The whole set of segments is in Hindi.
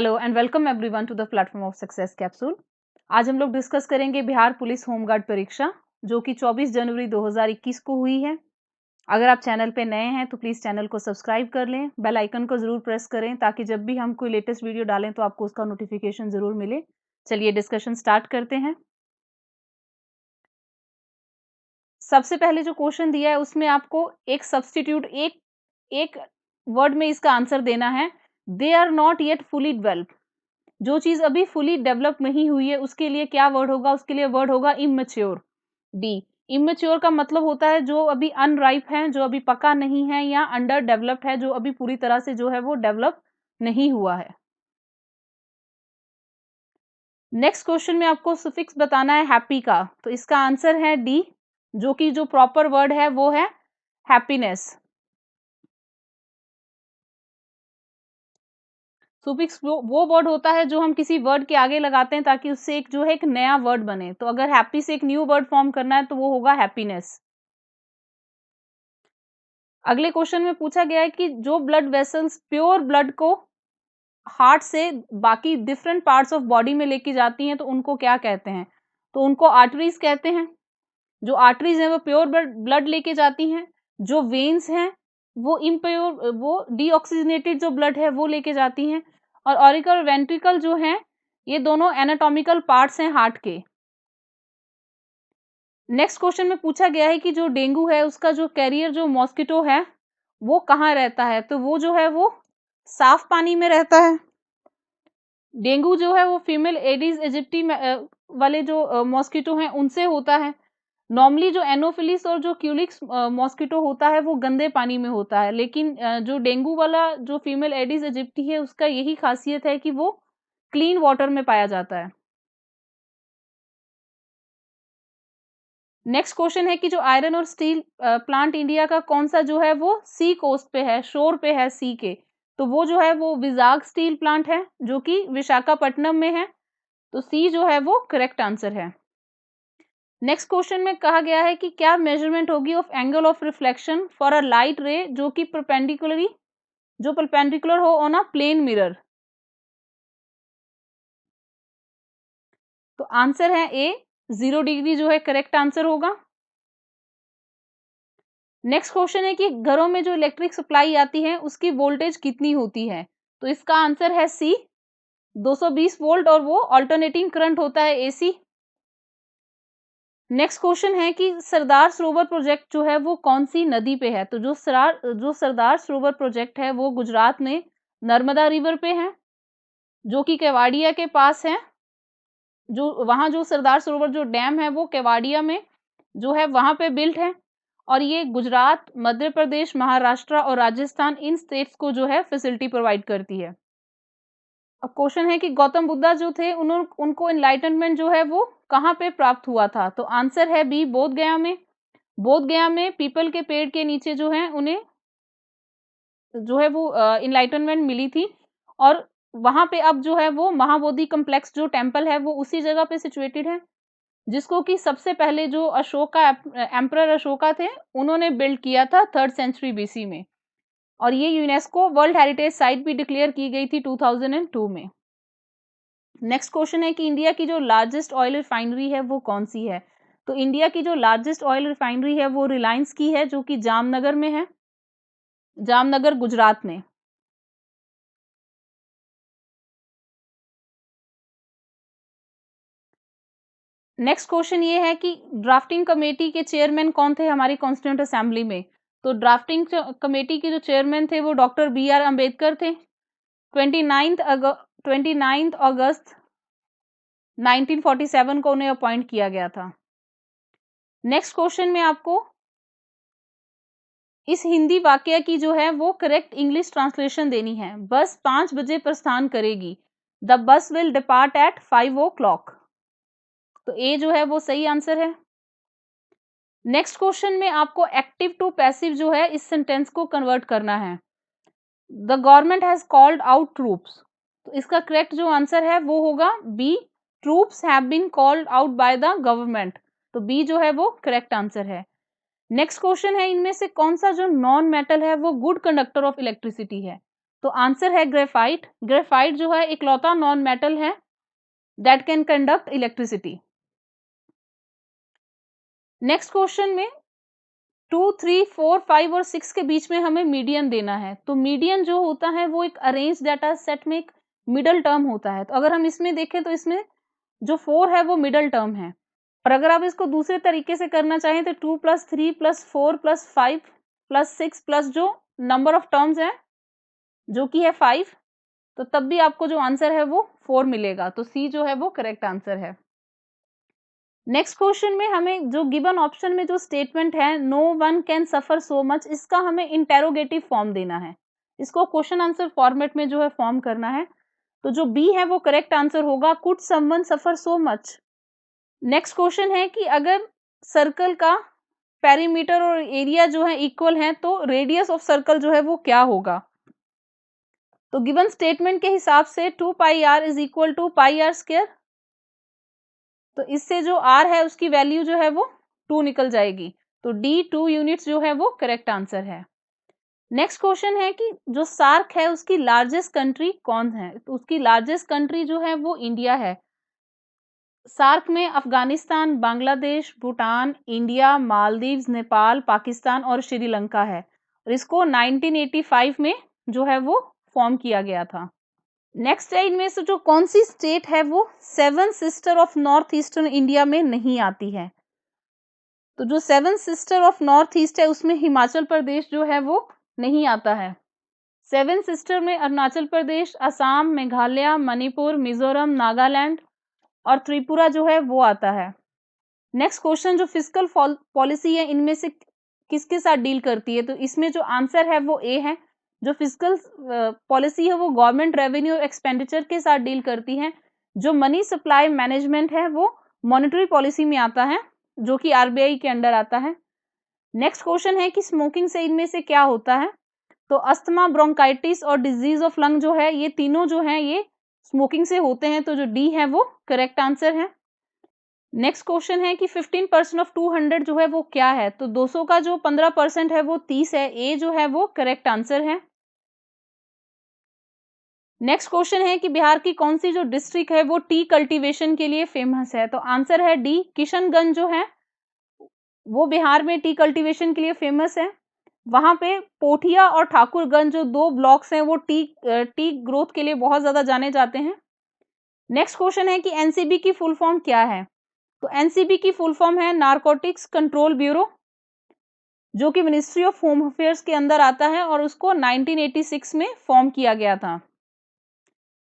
Hello and welcome everyone to the platform of success capsule. आज हम लोग डिस्कस करेंगे बिहार पुलिस होमगार्ड परीक्षा जो कि 24 जनवरी 2021 को हुई है। अगर आप चैनल पे नए हैं तो प्लीज़ चैनल को सब्सक्राइब कर लें, बेल आइकन को ज़रूर प्रेस करें ताकि जब भी हम कोई लेटेस्ट वीडियो डालें तो आपको उसका नोटिफिकेशन ज़रूर मिले। चलिए डिस्कशन स्टार्ट करते हैं। सबसे पहले जो क्वेश्चन दिया है उसमें आपको एक सब्स्टिट्यूट एक वर्ड में इसका आंसर देना है। They are not yet fully developed. जो चीज अभी फुली डेवलप नहीं हुई है उसके लिए क्या वर्ड होगा? उसके लिए वर्ड होगा इमेच्योर। डी। इमेच्योर का मतलब होता है जो अभी अनराइप है, जो अभी पका नहीं है, या अंडर डेवलप्ड है, जो अभी पूरी तरह से जो है वो डेवलप नहीं हुआ है। नेक्स्ट क्वेश्चन में आपको सुफिक्स बताना है हैप्पी का, तो इसका आंसर है डी, जो कि जो प्रॉपर वर्ड है वो है हैप्पीनेस। सुफिक्स वो वर्ड होता है जो हम किसी वर्ड के आगे लगाते हैं ताकि उससे एक जो है एक नया वर्ड बने। तो अगर हैप्पी से एक न्यू वर्ड फॉर्म करना है तो वो होगा हैप्पीनेस। अगले क्वेश्चन में पूछा गया है कि जो ब्लड वेसल्स प्योर ब्लड को हार्ट से बाकी डिफरेंट पार्ट्स ऑफ बॉडी में लेके जाती हैं तो उनको क्या कहते हैं? तो उनको आर्टरीज कहते हैं। जो आर्टरीज हैं वो प्योर ब्लड लेके जाती हैं। जो वेन्स हैं वो इम्प्योर, वो डीऑक्सीजनेटेड जो ब्लड है वो लेके जाती हैं। और ऑरिकल और वेंट्रिकल जो हैं ये दोनों एनाटॉमिकल पार्ट्स हैं हार्ट के। नेक्स्ट क्वेश्चन में पूछा गया है कि जो डेंगू है उसका जो कैरियर जो मॉस्किटो है वो कहाँ रहता है? तो वो जो है वो साफ पानी में रहता है। डेंगू जो है वो फीमेल एडिस इजिप्टी वाले जो मॉस्किटो हैं उनसे होता है। नॉर्मली जो एनोफिलिस और जो क्यूलिक्स मॉस्किटो होता है वो गंदे पानी में होता है, लेकिन जो डेंगू वाला जो फीमेल एडिस इजिप्टी है उसका यही खासियत है कि वो क्लीन वाटर में पाया जाता है। नेक्स्ट क्वेश्चन है कि जो आयरन और स्टील प्लांट इंडिया का कौन सा जो है वो सी कोस्ट पे है, शोर पे है सी के। तो वो जो है वो विजाग स्टील प्लांट है जो कि विशाखापट्टनम में है। तो सी जो है वो करेक्ट आंसर है। नेक्स्ट क्वेश्चन में कहा गया है कि क्या मेजरमेंट होगी of angle of reflection for a light रे जो कि परपेंडिकुलर हो ऑन अ प्लेन मिरर। तो आंसर है ए, 0 डिग्री जो है करेक्ट आंसर होगा। नेक्स्ट क्वेश्चन है कि घरों में जो इलेक्ट्रिक सप्लाई आती है उसकी वोल्टेज कितनी होती है? तो इसका आंसर है सी, 220 वोल्ट, और वो अल्टरनेटिंग करंट होता है एसी। नेक्स्ट क्वेश्चन है कि सरदार सरोवर प्रोजेक्ट जो है वो कौन सी नदी पे है? तो जो सरदार सरोवर प्रोजेक्ट है वो गुजरात में नर्मदा रिवर पे है, जो कि केवाड़िया के पास है। जो वहाँ जो सरदार सरोवर जो डैम है वो केवाड़िया में जो है वहाँ पे बिल्ट है। और ये गुजरात, मध्य प्रदेश, महाराष्ट्र और राजस्थान इन स्टेट्स को जो है फैसिलिटी प्रोवाइड करती है। अब क्वेश्चन है कि गौतम बुद्धा जो थे उनको एनलाइटनमेंट जो है वो कहाँ पे प्राप्त हुआ था? तो आंसर है बी, बोध गया में। बोध गया में पीपल के पेड़ के नीचे जो है उन्हें जो है वो एनलाइटनमेंट मिली थी। और वहां पे अब जो है वो महाबोधि कम्प्लेक्स जो टेम्पल है वो उसी जगह पे सिचुएटेड है, जिसको कि सबसे पहले जो अशोका एम्परर अशोका थे उन्होंने बिल्ड किया था 3rd सेंचुरी बीसी में। और ये यूनेस्को वर्ल्ड हेरिटेज साइट भी डिक्लेयर की गई थी 2002 में। नेक्स्ट क्वेश्चन है कि इंडिया की जो लार्जेस्ट ऑयल रिफाइनरी है वो कौन सी है? तो इंडिया की जो लार्जेस्ट ऑयल रिफाइनरी है वो रिलायंस की है, जो कि जामनगर में है, जामनगर गुजरात में। नेक्स्ट क्वेश्चन ये है कि ड्राफ्टिंग कमेटी के चेयरमैन कौन थे हमारी कॉन्स्टिट्यूंट असेंबली में? तो ड्राफ्टिंग कमेटी के जो चेयरमैन थे वो डॉक्टर बी.आर. अम्बेडकर थे। 29 अगस्त 1947 को उन्हें अपॉइंट किया गया था। नेक्स्ट क्वेश्चन में आपको इस हिंदी वाक्य की जो है वो करेक्ट इंग्लिश ट्रांसलेशन देनी है। बस 5 बजे प्रस्थान करेगी। The bus will depart eight 5 o'clock। तो ए जो है वो सही आंसर है। नेक्स्ट क्वेश्चन में आपको एक्टिव टू पैसिव जो है इस सेंटेंस को कन्वर्ट करना है। The government has called out troops. तो इसका करेक्ट जो आंसर है वो होगा B, troops have been called out by the government. तो बी जो है वो करेक्ट आंसर है। नेक्स्ट क्वेश्चन है इनमें से कौन सा जो नॉन मेटल है वो गुड कंडक्टर ऑफ इलेक्ट्रिसिटी है? तो आंसर है ग्रेफाइट। ग्रेफाइट जो है इकलौता नॉन मेटल है that can conduct electricity. Next question में 2, 3, 4, 5 और 6 के बीच में हमें मीडियन देना है। तो मीडियन जो होता है वो एक अरेंज डाटा सेट में एक मिडल टर्म होता है। तो अगर हम इसमें देखें तो इसमें जो 4 है वो मिडल टर्म है। और अगर आप इसको दूसरे तरीके से करना चाहें तो 2 + 3 + 4 + 5 + 6 प्लस जो नंबर ऑफ टर्म्स है जो कि है 5, तो तब भी आपको जो आंसर है वो 4 मिलेगा। तो सी जो है वो करेक्ट आंसर है। नेक्स्ट क्वेश्चन में हमें जो गिवन ऑप्शन में जो स्टेटमेंट है no one can suffer so much, इसका हमें इंटेरोगेटिव फॉर्म देना है। इसको क्वेश्चन आंसर फॉर्मेट में जो है फॉर्म करना है। तो जो बी है वो करेक्ट आंसर होगा, could someone suffer so much. Next question है कि अगर सर्कल का पेरीमीटर और एरिया जो है इक्वल है तो रेडियस ऑफ सर्कल जो है वो क्या होगा। तो गिवन स्टेटमेंट के हिसाब से 2 pi r is equal to pi r square. तो इससे जो r है उसकी वैल्यू जो है वो 2 निकल जाएगी। तो d 2 यूनिट्स जो है वो करेक्ट आंसर है। नेक्स्ट क्वेश्चन है कि जो सार्क है उसकी लार्जेस्ट कंट्री कौन है। तो उसकी लार्जेस्ट कंट्री जो है वो इंडिया है। सार्क में अफगानिस्तान, बांग्लादेश, भूटान, इंडिया, मालदीव्स, नेपाल, पाकिस्तान और श्रीलंका है। और इसको 1985 में जो है वो फॉर्म किया गया था। नेक्स्ट है इनमें से जो कौन सी स्टेट है वो 7 sister of north eastern India में नहीं आती है। तो जो 7 सिस्टर ऑफ नॉर्थ ईस्ट है उसमें हिमाचल प्रदेश जो है वो नहीं आता है। 7 सिस्टर में अरुणाचल प्रदेश, असम, मेघालय, मणिपुर, मिजोरम, नागालैंड और त्रिपुरा जो है वो आता है। नेक्स्ट क्वेश्चन जो फिस्कल पॉलिसी है इनमें से किसके साथ डील करती है। तो इसमें जो आंसर है वो ए है। जो फिस्कल पॉलिसी है वो गवर्नमेंट रेवेन्यू और एक्सपेंडिचर के साथ डील करती है। जो मनी सप्लाई मैनेजमेंट है वो मॉनेटरी पॉलिसी में आता है जो कि आरबीआई के अंडर आता है। नेक्स्ट क्वेश्चन है कि स्मोकिंग से इनमें से क्या होता है। तो अस्थमा, ब्रोंकाइटिस और डिजीज ऑफ लंग जो है ये तीनों जो है ये स्मोकिंग से होते हैं। तो जो डी है वो करेक्ट आंसर है। नेक्स्ट क्वेश्चन है कि 15% ऑफ 200 जो है वो क्या है। तो 200 का जो 15% है वो 30 है। ए जो है वो करेक्ट आंसर है। नेक्स्ट क्वेश्चन है कि बिहार की कौन सी जो डिस्ट्रिक्ट है वो टी कल्टीवेशन के लिए फेमस है। तो आंसर है डी, किशनगंज जो है वो बिहार में टी कल्टीवेशन के लिए फेमस है। वहां पे पोठिया और ठाकुरगंज जो 2 ब्लॉक्स हैं वो टी ग्रोथ के लिए बहुत ज्यादा जाने जाते हैं। नेक्स्ट क्वेश्चन है कि एनसीबी की फुल फॉर्म क्या है। तो एनसीबी की फुल फॉर्म है नारकोटिक्स कंट्रोल ब्यूरो, जो कि मिनिस्ट्री ऑफ होम अफेयर्स के अंदर आता है और उसको 1986 में फॉर्म किया गया था।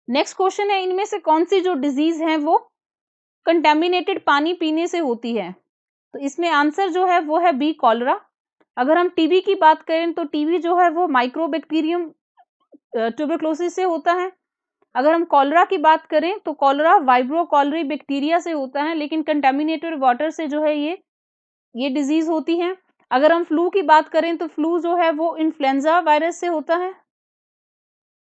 नेक्स्ट क्वेश्चन है इनमें से कौन सी जो डिजीज है वो कंटेमिनेटेड पानी पीने से होती है। तो इसमें आंसर जो है वो है बी, कॉलरा। अगर हम टीबी की बात करें तो टीबी जो है वो माइक्रोबैक्टीरियम ट्यूबरक्लोसिस से होता है। अगर हम कॉलरा की बात करें तो कॉलरा वाइब्रो कॉलरी बैक्टीरिया से होता है, लेकिन कंटेमिनेटेड वाटर से जो है ये डिजीज होती है। अगर हम फ्लू की बात करें तो फ्लू जो है वो इन्फ्लुएंजा वायरस से होता है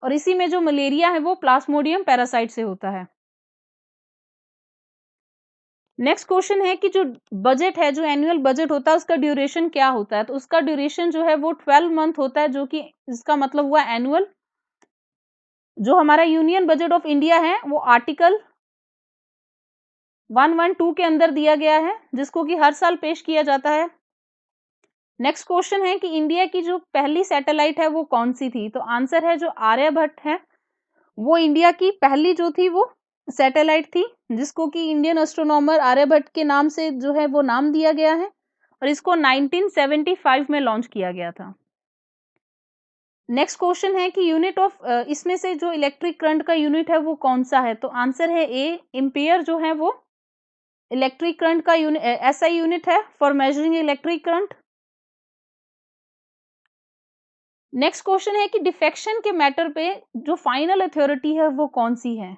और इसी में जो मलेरिया है वो प्लाज्मोडियम पैरासाइट से होता है। नेक्स्ट क्वेश्चन है कि जो बजट है, जो एनुअल बजट होता है उसका ड्यूरेशन क्या होता है। तो उसका ड्यूरेशन जो है वो 12 मंथ होता है, जो कि इसका मतलब हुआ एनुअल। जो हमारा यूनियन बजट ऑफ इंडिया है वो आर्टिकल 112 के अंदर दिया गया है, जिसको कि हर साल पेश किया जाता है। नेक्स्ट क्वेश्चन है कि इंडिया की जो पहली सैटेलाइट है वो कौन सी थी। तो आंसर है जो आर्यभट्ट है, वो इंडिया की पहली जो थी वो सैटेलाइट थी, जिसको कि इंडियन एस्ट्रोनॉमर आर्यभट्ट के नाम से जो है वो नाम दिया गया है और इसको 1975 में लॉन्च किया गया था। नेक्स्ट क्वेश्चन है कि यूनिट ऑफ इसमें से जो इलेक्ट्रिक करंट का यूनिट है वो कौन सा है। तो आंसर है ए, एम्पियर जो है वो इलेक्ट्रिक करंट का एसआई यूनिट है for measuring electric current. Next question है कि डिफेक्शन के मैटर पे जो फाइनल अथॉरिटी है वो कौन सी है।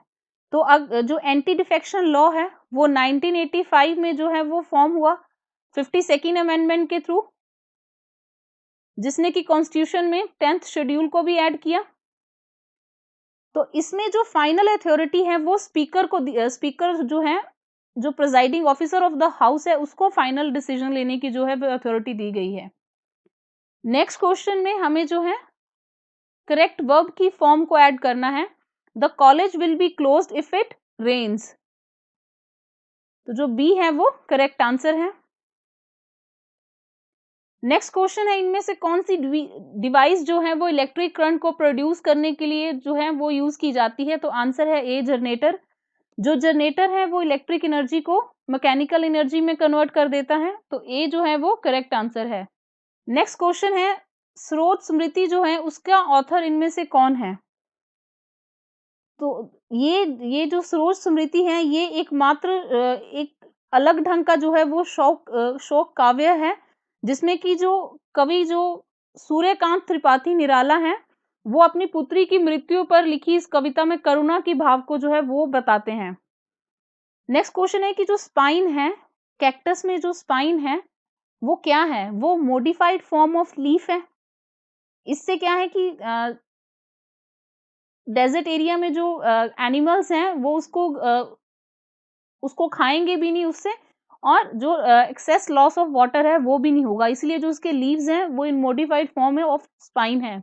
तो जो एंटी डिफेक्शन लॉ है वो 1985 में जो है वो फॉर्म हुआ 52nd अमेंडमेंट के थ्रू, जिसने कि कॉन्स्टिट्यूशन में 10th शेड्यूल को भी ऐड किया। तो इसमें जो फाइनल अथॉरिटी है वो स्पीकर जो है, जो presiding officer of the house है, उसको फाइनल डिसीजन लेने की जो है वो अथॉरिटी दी गई है। नेक्स्ट क्वेश्चन में हमें जो है करेक्ट वर्ब की फॉर्म को ऐड करना है। The college will be closed if it rains. तो जो बी है वो करेक्ट आंसर है। नेक्स्ट क्वेश्चन है, इनमें से कौन सी डिवाइस जो है वो इलेक्ट्रिक करंट को प्रोड्यूस करने के लिए जो है वो यूज की जाती है? तो आंसर है ए, जनरेटर। जो जनरेटर है वो इलेक्ट्रिक एनर्जी को मैकेनिकल एनर्जी में कन्वर्ट कर देता है। तो ए जो है वो करेक्ट आंसर है। नेक्स्ट क्वेश्चन है, स्रोत स्मृति जो है उसका ऑथर इनमें से कौन है? तो ये जो स्रोत स्मृति है ये एकमात्र एक अलग ढंग का जो है वो शोक काव्य है, जिसमें कि जो कवि जो सूर्यकांत त्रिपाठी निराला हैं, वो अपनी पुत्री की मृत्यु पर लिखी इस कविता में करुणा की भाव को जो है वो बताते हैं। नेक्स्ट क्वेश्चन है कि जो स्पाइन है, कैक्टस में जो स्पाइन है वो क्या है? वो मॉडिफाइड फॉर्म ऑफ लीफ है। इससे क्या है कि डेजर्ट एरिया में जो एनिमल्स हैं वो उसको खाएँगे भी नहीं उससे, और जो एक्सेस लॉस ऑफ वाटर है वो भी नहीं होगा, इसलिए जो उसके लीव्स हैं वो इन मॉडिफाइड फॉर्म है ऑफ स्पाइन है।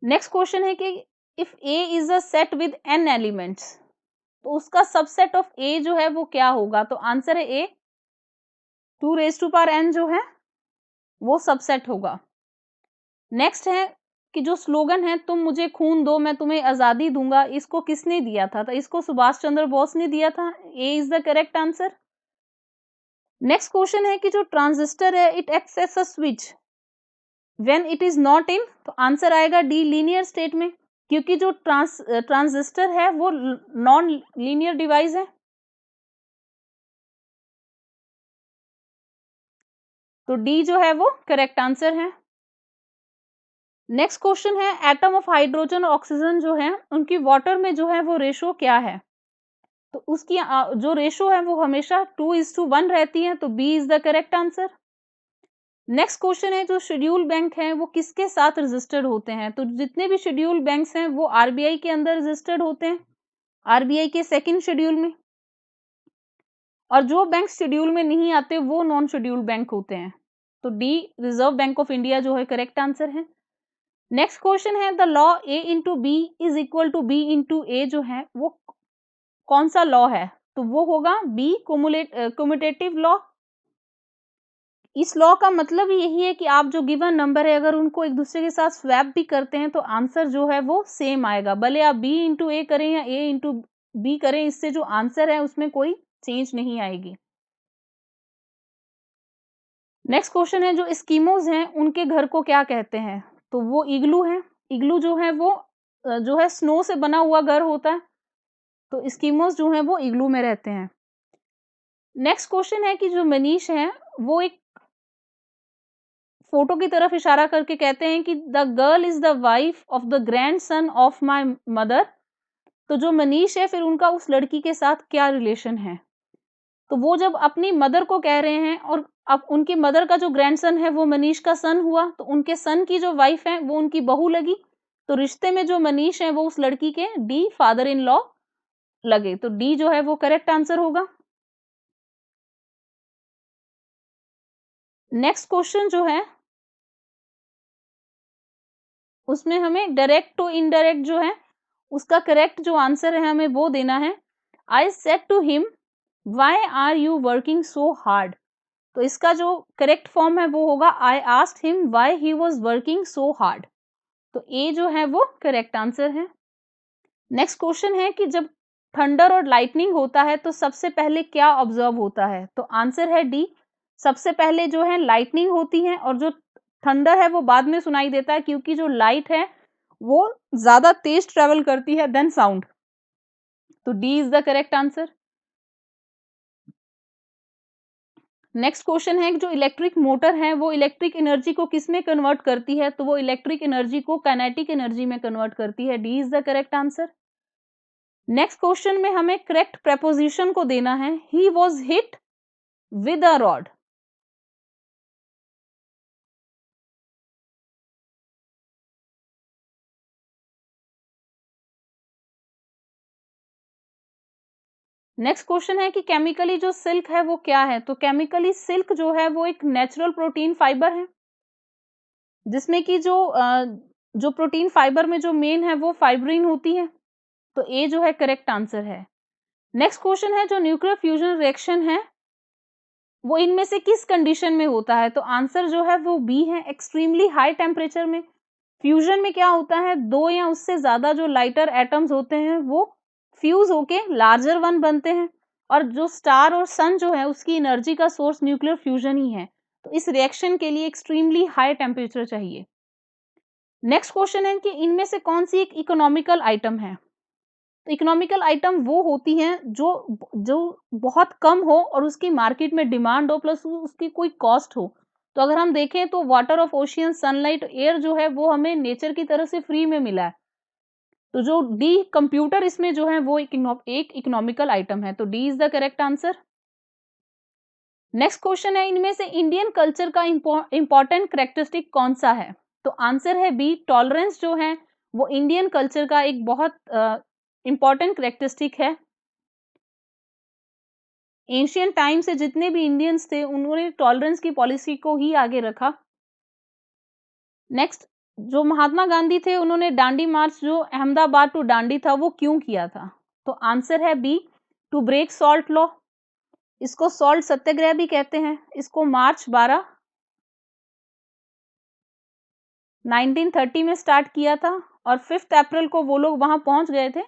नेक्स्ट क्वेश्चन है कि if A is a set with n elements, तो उसका सबसेट ऑफ ए जो है वो क्या होगा? तो आंसर है ए, 2 रेज़ टू पावर n जो है वो सबसेट होगा। नेक्स्ट है कि जो स्लोगन है, तुम मुझे खून दो मैं तुम्हें आजादी दूंगा, इसको किसने दिया था? तो इसको सुभाष चंद्र बोस ने दिया था। A is the correct answer. Next question है कि जो ट्रांजिस्टर है it acts as a switch when it is not in, तो आंसर आएगा डी, लीनियर स्टेट में, क्योंकि जो ट्रांजिस्टर है वो नॉन लीनियर डिवाइस है। तो डी जो है वो करेक्ट आंसर है। नेक्स्ट क्वेश्चन है, एटम ऑफ हाइड्रोजन और ऑक्सीजन जो है उनकी वाटर में जो है वो रेशो क्या है? तो उसकी जो रेशो है वो हमेशा 2:1 रहती है। तो B is the correct answer. Next question है, जो शेड्यूल बैंक है वो किसके साथ रजिस्टर्ड होते हैं? तो जितने भी शेड्यूल बैंक्स हैं वो आरबीआई के अंदर रजिस्टर्ड होते हैं, आरबीआई के सेकंड शेड्यूल में, और जो बैंक शेड्यूल में नहीं आते वो नॉन शेड्यूल बैंक होते हैं। तो D, reserve bank of India जो है करेक्ट आंसर है। नेक्स्ट क्वेश्चन है, the law A into B is equal to B into A जो है वो कौन सा लॉ है? तो वो होगा बी, कम्यूटेटिव लॉ। इस लॉ का मतलब ही यही है कि आप जो गिवन नंबर है अगर उनको एक दूसरे के साथ स्वैप भी करते हैं तो आंसर जो है वो सेम आएगा, भले आप बी इंटू ए करें या ए इंटू बी करें, इससे जो आंसर है उसमें कोई चेंज नहीं आएगी। नेक्स्ट क्वेश्चन है, जो एस्किमोज हैं उनके घर को क्या कहते हैं? तो वो इग्लू है। इग्लू जो है वो जो है स्नो से बना हुआ घर होता है। तो एस्किमोज जो है वो इग्लू में रहते हैं। नेक्स्ट क्वेश्चन है कि जो मनीष है वो एक फोटो की तरफ इशारा करके कहते हैं कि the girl is the wife of the grand son of my mother. तो जो मनीष है फिर उनका उस लड़की के साथ क्या रिलेशन है? तो वो जब अपनी मदर को कह रहे हैं, और अब उनकी मदर का जो ग्रैंडसन है वो मनीष का सन हुआ, तो उनके सन की जो वाइफ है वो उनकी बहू लगी। तो रिश्ते में जो मनीष है वो उस लड़की के डी, फादर इन लॉ लगे। तो डी जो है वो करेक्ट आंसर होगा। नेक्स्ट क्वेश्चन जो है उसमें हमें डायरेक्ट टू इनडायरेक्ट जो है उसका करेक्ट जो आंसर है हमें वो देना है। I said to him why are you working so hard. तो इसका जो करेक्ट फॉर्म है वो होगा I asked him why he was working so hard. तो ए जो है वो करेक्ट आंसर है। नेक्स्ट क्वेश्चन है कि जब थंडर और लाइटनिंग होता है तो सबसे पहले क्या ऑब्जर्व होता है? तो आंसर है डी, सबसे पहले जो है लाइटनिंग होती है, और जो थंडर है वो बाद में सुनाई देता है, क्योंकि जो लाइट है वो ज्यादा तेज ट्रेवल करती है देन साउंड। तो D is the correct answer. Next question है कि जो इलेक्ट्रिक मोटर है वो इलेक्ट्रिक एनर्जी को किस में कन्वर्ट करती है? तो वो इलेक्ट्रिक एनर्जी को काइनेटिक एनर्जी में कन्वर्ट करती है। D is the correct answer. Next question में हमें करेक्ट प्रेपोजिशन को देना है। He was hit with a rod. Next question है कि केमिकली जो सिल्क है वो क्या है? तो केमिकली सिल्क जो है वो एक नेचुरल प्रोटीन फाइबर है। जिसमें कि जो प्रोटीन फाइबर में जो मेन है वो फाइब्रिन होती है, तो ए जो है करेक्ट आंसर है। नेक्स्ट क्वेश्चन है जो न्यूक्लियर फ्यूजन रिएक्शन है वो इनमें से किस कंडीशन में होता है, तो आंसर जो है वो बी है, एक्सट्रीमली हाई टेम्परेचर में। फ्यूजन में क्या होता है, दो या उससे ज्यादा जो लाइटर एटम्स होते हैं वो फ्यूज होके लार्जर वन बनते हैं, और जो स्टार और सन जो है उसकी एनर्जी का सोर्स न्यूक्लियर फ्यूजन ही है, तो इस रिएक्शन के लिए एक्सट्रीमली हाई टेम्परेचर चाहिए। नेक्स्ट क्वेश्चन है कि इनमें से कौन सी एक इकोनॉमिकल आइटम है, तो इकोनॉमिकल आइटम वो होती हैं जो जो बहुत कम हो और उसकी मार्केट में डिमांड हो प्लस उसकी कोई कॉस्ट हो। तो अगर हम देखें तो water of ocean, sunlight, air जो है वो हमें नेचर की तरफ से फ्री में मिला है। तो जो डी कंप्यूटर इसमें जो है वो एक इकोनॉमिकल आइटम है, तो D is the correct answer. Next question है इनमें से इंडियन कल्चर का इंपॉर्टेंट कैरेक्टरिस्टिक कौन सा है, तो आंसर है बी, टॉलरेंस जो है वो इंडियन कल्चर का एक बहुत इंपॉर्टेंट कैरेक्टरिस्टिक है। एशियन टाइम से जितने भी इंडियंस थे उन्होंने टॉलरेंस की पॉलिसी को ही आगे रखा। नेक्स्ट, जो महात्मा गांधी थे उन्होंने डांडी मार्च जो अहमदाबाद टू डांडी था वो क्यों किया था, तो आंसर है B, to break salt law. इसको सॉल्ट सत्याग्रह भी कहते हैं। इसको मार्च 12 1930 में स्टार्ट किया था और 5 अप्रैल को वो लोग वहां पहुंच गए थे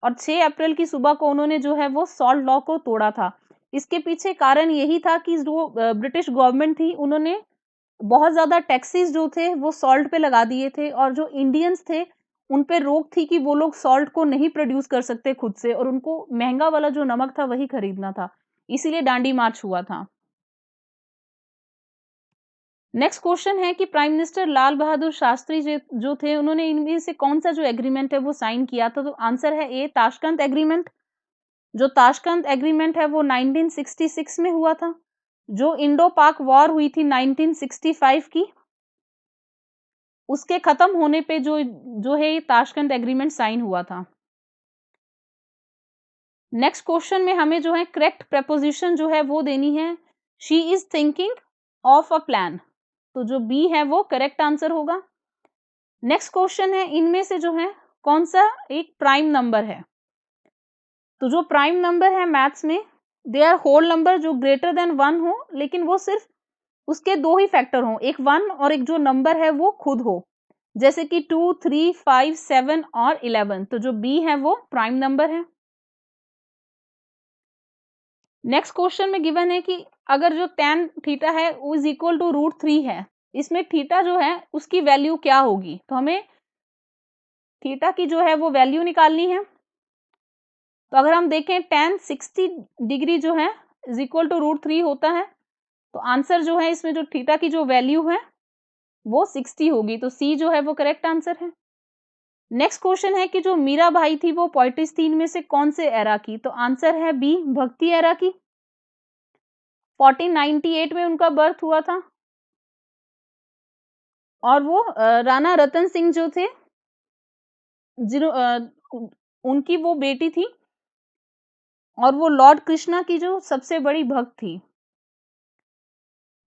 और 6 अप्रैल की सुबह को उन्होंने जो है वो सॉल्ट लॉ को तोड़ा था। इसके पीछे कारण यही था कि जो ब्रिटिश गवर्नमेंट थी उन्होंने बहुत ज़्यादा टैक्सेस जो थे वो सॉल्ट पे लगा दिए थे और जो इंडियंस थे उन पे रोक थी कि वो लोग सॉल्ट को नहीं प्रोड्यूस कर सकते खुद से और उनको महंगा वाला जो नमक था वही खरीदना था, इसीलिए डांडी मार्च हुआ था। नेक्स्ट क्वेश्चन है कि प्राइम मिनिस्टर लाल बहादुर शास्त्री जो थे उन्होंने इनमें से कौन सा जो एग्रीमेंट है वो साइन किया था, तो आंसर है ए, ताशकंद एग्रीमेंट। जो ताशकंद एग्रीमेंट है वो 1966 में हुआ था। जो इंडो पाक वॉर हुई थी 1965 की, उसके खत्म होने पे जो जो है ये ताशकंद एग्रीमेंट साइन हुआ था। नेक्स्ट क्वेश्चन में हमें जो है करेक्ट प्रेपोजिशन जो है वो देनी है, she is thinking of a plan, तो जो बी है वो करेक्ट आंसर होगा। नेक्स्ट क्वेश्चन है इनमें से जो है कौन सा एक प्राइम नंबर है, तो जो प्राइम नंबर है मैथ्स में दे आर होल नंबर जो ग्रेटर देन 1 हो, लेकिन वो सिर्फ उसके दो ही फैक्टर हो, एक 1 और एक जो नंबर है वो खुद हो, जैसे कि 2, 3, 5, 7 और 11, तो जो बी है वो प्राइम नंबर है। नेक्स्ट क्वेश्चन में गिवन है कि अगर जो tan थीटा है वो इज इक्वल टू √3 है, इसमें थीटा जो है उसकी वैल्यू क्या होगी, तो हमें थीटा की जो है वो वैल्यू निकालनी है। तो अगर हम देखें tan 60 डिग्री जो है इज इक्वल टू √3 होता है, तो आंसर जो है इसमें जो थीटा की जो वैल्यू है वो 60 होगी, तो सी जो है वो करेक्ट आंसर है। नेक्स्ट क्वेश्चन है कि जो मीराबाई थी वो पोइटिस थी इनमें से कौन से एरा की, तो आंसर है बी, भक्ति एरा की। 1498 में उनका बर्थ हुआ था और वो राणा रतन सिंह जो थे उनकी वो बेटी थी और वो लॉर्ड कृष्णा की जो सबसे बड़ी भक्त थी।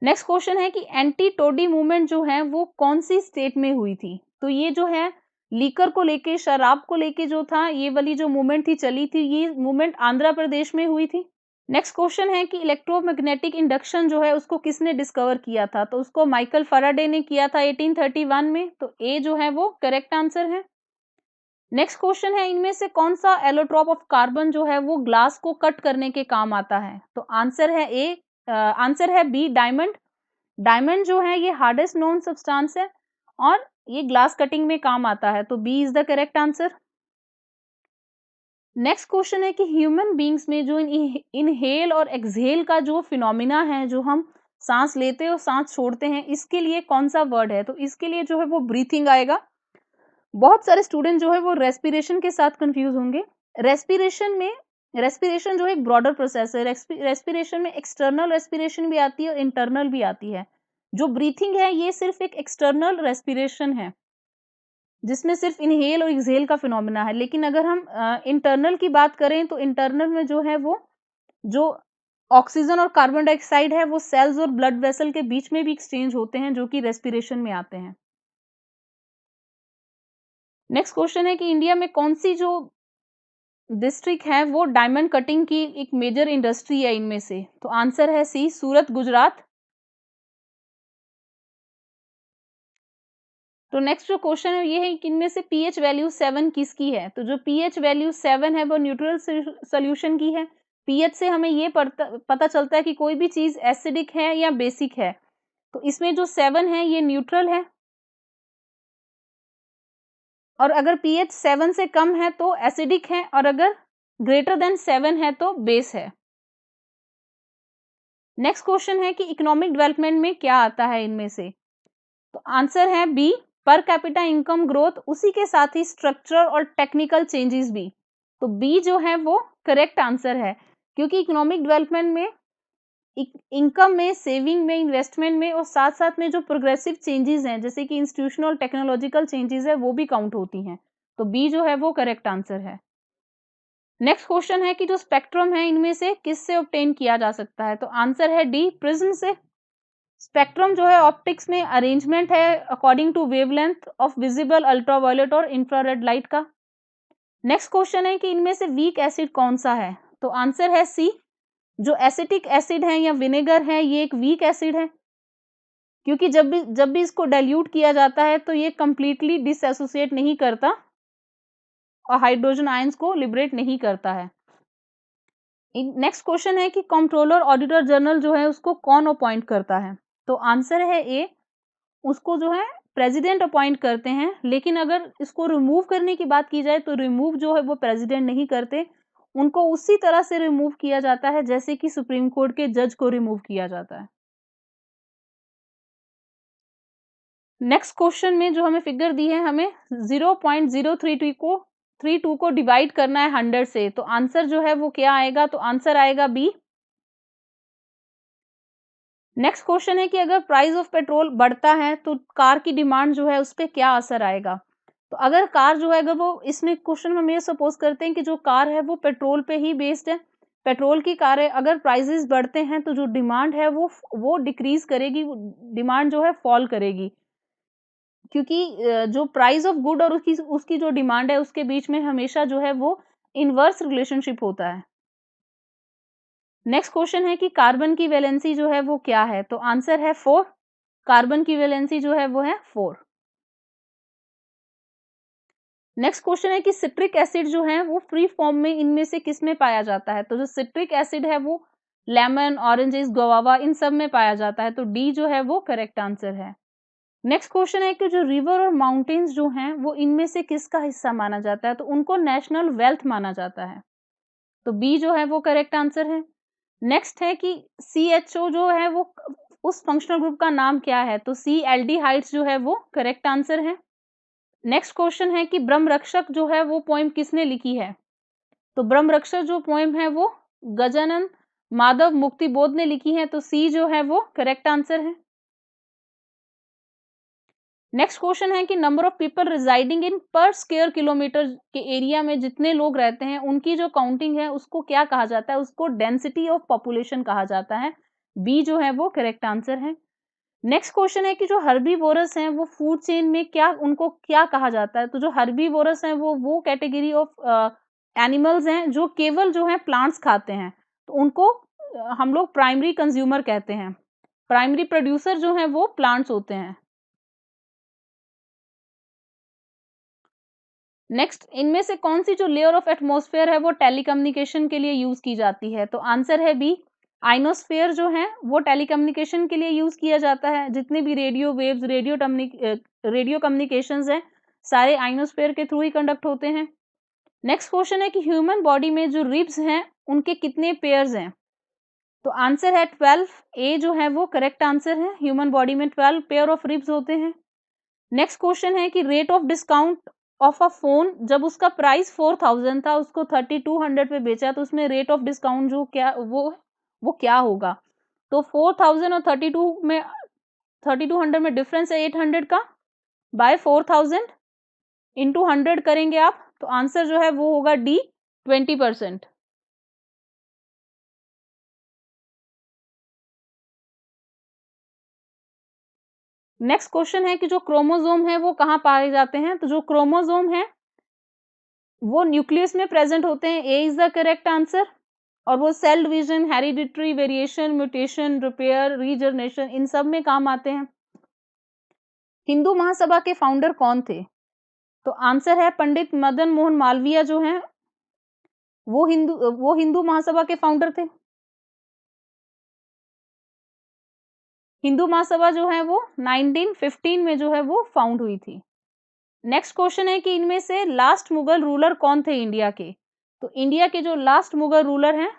नेक्स्ट क्वेश्चन है कि एंटी टोडी मूवमेंट जो है वो कौन सी स्टेट में हुई थी, तो ये जो है लीकर को लेके, शराब को लेके जो था ये वाली जो मूवमेंट थी चली थी, ये मूवमेंट आंध्र प्रदेश में हुई थी। नेक्स्ट क्वेश्चन है कि इलेक्ट्रोमैग्नेटिक इंडक्शन जो है उसको किसने डिस्कवर किया था, तो उसको माइकल फैराडे ने किया था 1831 में, तो ए जो है वो करेक्ट आंसर है। नेक्स्ट क्वेश्चन है इनमें से कौन सा एलोट्रोप ऑफ कार्बन जो है वो ग्लास को कट करने के काम आता है, तो आंसर है ए, आंसर है बी, डायमंड। डायमंड जो है ये हार्डेस्ट नोन सब्सटेंस है और ये ग्लास कटिंग में काम आता है, तो B is the correct answer. Next question है कि ह्यूमन बींग्स में जो इनहेल और एक्सहेल का जो फिनोमिना है, जो हम सांस लेते और सांस छोड़ते हैं, इसके लिए कौन सा वर्ड है, तो इसके लिए जो है वो ब्रीथिंग आएगा। बहुत सारे स्टूडेंट जो है वो रेस्पिरेशन के साथ कंफ्यूज होंगे। रेस्पिरेशन जो एक ब्रॉडर प्रोसेस है, रेस्पिरेशन में एक्सटर्नल रेस्पिरेशन भी आती है और इंटरनल भी आती है। जो ब्रीथिंग है ये सिर्फ एक एक्सटर्नल रेस्पिरेशन है जिसमें सिर्फ इनहेल और एक्सहेल का फिनोमिना है, लेकिन अगर हम इंटरनल की बात करें तो इंटरनल में जो है वो जो ऑक्सीजन और कार्बन डाइऑक्साइड है वो सेल्स और ब्लड वेसल के बीच में भी एक्सचेंज होते हैं, जो कि रेस्पिरेशन में आते हैं। नेक्स्ट क्वेश्चन है कि इंडिया में कौन सी जो डिस्ट्रिक्ट है वो डायमंड कटिंग की एक मेजर इंडस्ट्री है इनमें से? तो आंसर है सी, सूरत, गुजरात। तो नेक्स्ट जो क्वेश्चन है ये है कि इनमें से पीएच वैल्यू 7 किसकी है? तो जो पीएच वैल्यू 7 है वो न्यूट्रल सॉल्यूशन की है। पीएच से हमें ये पता चलता है कि कोई भी चीज एसिडिक है या बेसिक है। तो इसमें जो 7 है ये न्यूट्रल है, और अगर पीएच 7 से कम है तो एसिडिक है, और अगर ग्रेटर देन 7 है तो बेस है। नेक्स्ट क्वेश्चन है कि इकोनॉमिक डेवलपमेंट में क्या आता है इनमें से? तो आंसर है B, per capita income growth, उसी के साथ ही स्ट्रक्चरल और टेक्निकल चेंजेस भी। तो बी जो है वो करेक्ट आंसर है, क्योंकि इकोनॉमिक डेवलपमेंट में इनकम में, सेविंग में, इन्वेस्टमेंट में और साथ साथ में जो प्रोग्रेसिव चेंजेस हैं जैसे कि इंस्टीट्यूशनल टेक्नोलॉजिकल चेंजेस है वो भी काउंट होती हैं। तो बी जो है वो करेक्ट आंसर है। नेक्स्ट क्वेश्चन है कि जो स्पेक्ट्रम है इनमें से किससे ऑब्टेन किया जा सकता है? तो आंसर है डी, प्रिज्म से। स्पेक्ट्रम जो है ऑप्टिक्स में अरेंजमेंट है according to wavelength of visible ultraviolet और इंफ्रारेड लाइट का। नेक्स्ट क्वेश्चन है कि इनमें से वीक एसिड कौन सा है? तो आंसर है सी, जो एसिटिक एसिड है या विनेगर है ये एक वीक एसिड है, क्योंकि जब भी इसको डाइल्यूट किया जाता है तो ये कंप्लीटली डिसएसोसिएट नहीं करता और हाइड्रोजन आयंस को लिबरेट नहीं करता है। नेक्स्ट क्वेश्चन है कि कंट्रोलर ऑडिटर जनरल जो है उसको कौन अपॉइंट करता है? तो आंसर है ए, उसको जो है प्रेसिडेंट अपॉइंट करते हैं, लेकिन अगर इसको रिमूव करने की बात की जाए तो रिमूव जो है वो प्रेसिडेंट नहीं करते, उनको उसी तरह से रिमूव किया जाता है जैसे कि सुप्रीम कोर्ट के जज को रिमूव किया जाता है। नेक्स्ट क्वेश्चन में जो हमें फिगर दी है, हमें 0.032 को डिवाइड करना है 100 से, तो आंसर जो है वो क्या आएगा? तो आंसर आएगा बी। नेक्स्ट क्वेश्चन है कि अगर प्राइस ऑफ पेट्रोल बढ़ता है तो कार की डिमांड जो है उस पे क्या असर आएगा? तो अगर कार जो है, अगर वो इसमें क्वेश्चन में हम ये सपोज करते हैं कि जो कार है वो पेट्रोल पे ही बेस्ड है, पेट्रोल की कार है, अगर प्राइसेस बढ़ते हैं तो जो डिमांड है वो डिक्रीज करेगी, डिमांड जो है फॉल करेगी, क्योंकि जो प्राइस ऑफ गुड और उसकी उसकी जो डिमांड है उसके बीच में हमेशा जो है वो इनवर्स रिलेशनशिप होता है। नेक्स्ट क्वेश्चन है कि कार्बन की वैलेंसी जो है वो क्या है? तो आंसर है 4, कार्बन की वैलेंसी जो है वो है 4। नेक्स्ट क्वेश्चन है कि सिट्रिक एसिड जो है वो फ्री फॉर्म में इनमें से किस में पाया जाता है? तो जो सिट्रिक एसिड है वो लेमन, ऑरेंजेस, गुआवा इन सब में पाया जाता है, तो डी जो है वो करेक्ट आंसर है। नेक्स्ट क्वेश्चन है कि जो रिवर और माउंटेन्स जो हैं वो इनमें से किसका हिस्सा माना जाता है? तो उनको नेशनल वेल्थ माना जाता है, तो बी जो है वो करेक्ट आंसर है। नेक्स्ट है कि CHO जो है वो उस फंक्शनल ग्रुप का नाम क्या है? तो सी, एल्डिहाइड्स जो है वो करेक्ट आंसर है। नेक्स्ट क्वेश्चन है कि ब्रह्मरक्षक जो है वो पोएम किसने लिखी है? तो ब्रह्मरक्षक जो पोएम है वो गजानन माधव मुक्तिबोध ने लिखी है, तो सी जो है वो करेक्ट आंसर है। नेक्स्ट क्वेश्चन है कि नंबर ऑफ पीपल रिजाइडिंग इन पर स्क्वायर किलोमीटर के एरिया में जितने लोग रहते हैं उनकी जो काउंटिंग है उसको क्या कहा जाता है? उसको डेंसिटी ऑफ पॉपुलेशन कहा जाता है, बी जो है वो करेक्ट आंसर है। नेक्स्ट क्वेश्चन है कि जो हर्बीवोरस हैं वो फूड चेन में क्या, उनको क्या कहा जाता है? तो जो हर्बीवोरस हैं वो कैटेगरी ऑफ एनिमल्स हैं जो केवल जो है प्लांट्स खाते हैं, तो उनको हम लोग प्राइमरी कंज्यूमर कहते हैं, प्राइमरी प्रोड्यूसर जो है वो प्लांट्स होते हैं। नेक्स्ट, इनमें से कौन सी जो लेयर ऑफ एटमॉस्फेयर है वो टेलीकम्युनिकेशन के लिए यूज की जाती है? तो आंसर है बी, आइनोस्फेयर जो है वो टेलीकम्युनिकेशन के लिए यूज किया जाता है, जितने भी रेडियो वेव्स, रेडियो कम्युनिकेशंस हैं सारे आइनोस्फेयर के थ्रू ही कंडक्ट होते हैं। नेक्स्ट क्वेश्चन है कि ह्यूमन बॉडी में जो रिब्स हैं उनके कितने पेयर्स हैं? तो आंसर है 12, ए जो है वो करेक्ट आंसर है, ह्यूमन बॉडी में 12 पेयर ऑफ रिब्स होते हैं। नेक्स्ट क्वेश्चन है कि rate of discount of a phone, जब उसका प्राइस 4000 था उसको 3200 पे बेचा, तो उसमें रेट ऑफ डिस्काउंट जो क्या वो क्या होगा? तो 4000 और 3200 में डिफरेंस है 800 का, बाय 4000 इंटू 100 करेंगे आप, तो आंसर जो है वो होगा डी, 20%। नेक्स्ट क्वेश्चन है कि जो क्रोमोसोम है वो कहाँ पाए जाते हैं? तो जो क्रोमोसोम है वो न्यूक्लियस में प्रेजेंट होते हैं, A is the correct answer. और वो cell division, hereditary variation, mutation, repair, regeneration, इन सब में काम आते हैं। हिंदू महासभा के फाउंडर कौन थे? तो आंसर है पंडित मदन मोहन मालवीय जो हैं वो हिंदू महासभा के फाउंडर थे। हिंदू महासभा जो है वो 1915 में जो है वो फाउंड हुई थी। नेक्स्ट क्वेश्चन है कि इनमें से लास्ट मुगल रूलर कौन थे इंडिया के? तो इंडिया के जो लास्ट मुगल रूलर हैं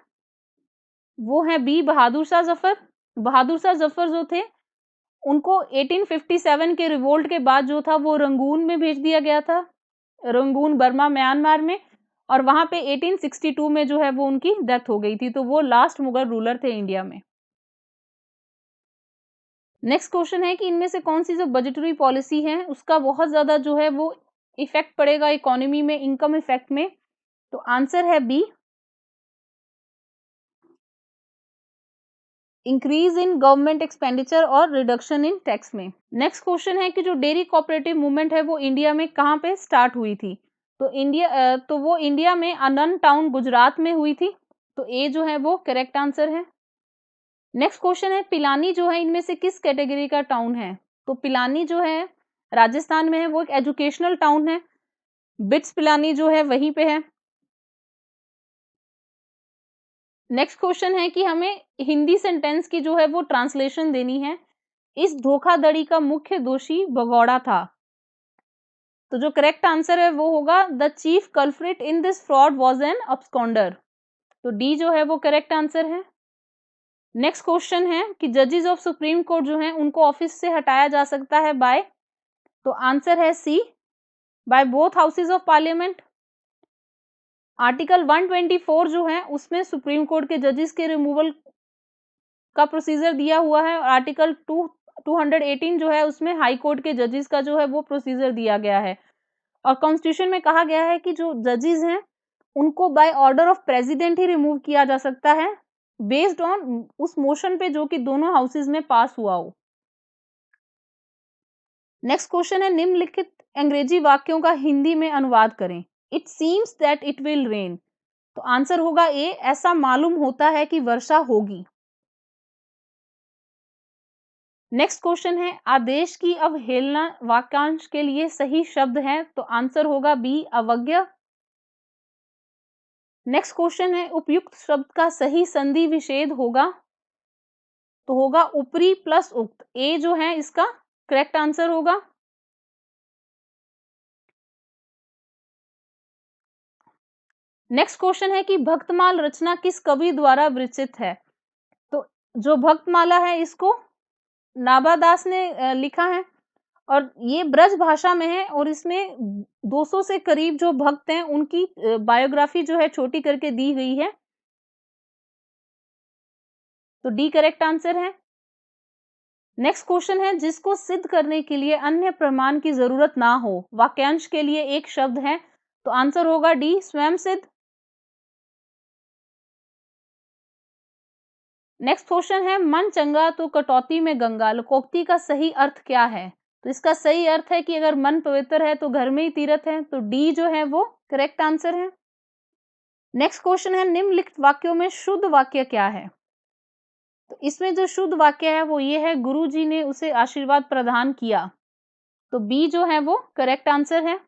वो हैं बी बहादुर शाह जफर। बहादुर शाह जफर जो थे उनको 1857 के रिवोल्ट के बाद जो था वो रंगून में भेज दिया गया था, रंगून बर्मा म्यांमार में, और वहां पे 1862 में जो है वो उनकी डेथ हो गई थी। तो वो लास्ट मुगल रूलर थे इंडिया में। नेक्स्ट क्वेश्चन है कि इनमें से कौन सी जो बजटरी पॉलिसी है उसका बहुत ज्यादा जो है वो इफेक्ट पड़ेगा इकोनॉमी में, इनकम इफेक्ट में? तो आंसर है B, increase in government expenditure और रिडक्शन इन टैक्स में। नेक्स्ट क्वेश्चन है कि जो डेयरी कोऑपरेटिव मूवमेंट है वो इंडिया में कहाँ पे स्टार्ट हुई थी? तो वो इंडिया में आनंद टाउन गुजरात में हुई थी। तो ए जो है वो करेक्ट आंसर है। नेक्स्ट क्वेश्चन है पिलानी जो है इनमें से किस कैटेगरी का टाउन है? तो पिलानी जो है राजस्थान में है, वो एक एजुकेशनल टाउन है। बिट्स पिलानी जो है वहीं पे है। नेक्स्ट क्वेश्चन है कि हमें हिंदी सेंटेंस की जो है वो ट्रांसलेशन देनी है। इस धोखाधड़ी का मुख्य दोषी भगौड़ा था। तो जो करेक्ट आंसर है वो होगा the chief culprit in this fraud was an absconder. तो डी जो है वो करेक्ट आंसर है। नेक्स्ट क्वेश्चन है कि जजेस ऑफ सुप्रीम कोर्ट जो हैं उनको ऑफिस से हटाया जा सकता है बाय? तो आंसर है C, by both houses of Parliament. Article 124 जो है उसमें सुप्रीम कोर्ट के जजेस के रिमूवल का प्रोसीजर दिया हुआ है, और आर्टिकल 218 जो है उसमें हाई कोर्ट के जजेस का जो है वो प्रोसीजर दिया गया है। और कॉन्स्टिट्यूशन में कहा गया है कि जो जजेस हैं उनको बाय ऑर्डर ऑफ प्रेसिडेंट ही रिमूव किया जा सकता है, बेस्ड ऑन उस मोशन पे जो कि दोनों हाउसेज में पास हुआ हो। नेक्स्ट क्वेश्चन है निम्नलिखित अंग्रेजी वाक्यों का हिंदी में अनुवाद करें। It seems that it will rain. तो आंसर होगा ए, ऐसा मालूम होता है कि वर्षा होगी। नेक्स्ट क्वेश्चन है आदेश की अवहेलना वाक्यांश के लिए सही शब्द है। तो आंसर होगा बी, अवज्ञा। नेक्स्ट क्वेश्चन है उपयुक्त शब्द का सही संधि विच्छेद होगा? तो होगा ऊपरी प्लस उक्त। ए जो है इसका करेक्ट आंसर होगा। नेक्स्ट क्वेश्चन है कि भक्तमाल रचना किस कवि द्वारा विरचित है? तो जो भक्तमाला है इसको नाबादास ने लिखा है, और ये ब्रज भाषा में है, और इसमें 200 से करीब जो भक्त हैं उनकी बायोग्राफी जो है छोटी करके दी गई है। तो डी करेक्ट आंसर है। नेक्स्ट क्वेश्चन है जिसको सिद्ध करने के लिए अन्य प्रमाण की जरूरत ना हो, वाक्यांश के लिए एक शब्द है। तो आंसर होगा डी, स्वयं सिद्ध। नेक्स्ट क्वेश्चन है मन चंगा तो कटौती में गंगा, लोकोक्ति का सही अर्थ क्या है? तो इसका सही अर्थ है कि अगर मन पवित्र है तो घर में ही तीर्थ है। तो डी जो है वो करेक्ट आंसर है। नेक्स्ट क्वेश्चन है निम्नलिखित वाक्यों में शुद्ध वाक्य क्या है? तो इसमें जो शुद्ध वाक्य है वो ये है, गुरु जी ने उसे आशीर्वाद प्रदान किया। तो बी जो है वो करेक्ट आंसर है।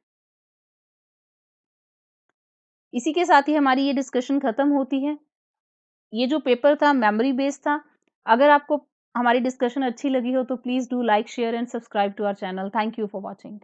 इसी के साथ ही हमारी ये डिस्कशन खत्म होती है। ये जो पेपर था मेमोरी बेस्ड था। अगर आपको हमारी डिस्कशन अच्छी लगी हो तो please do like, share and subscribe to our channel. Thank you for watching.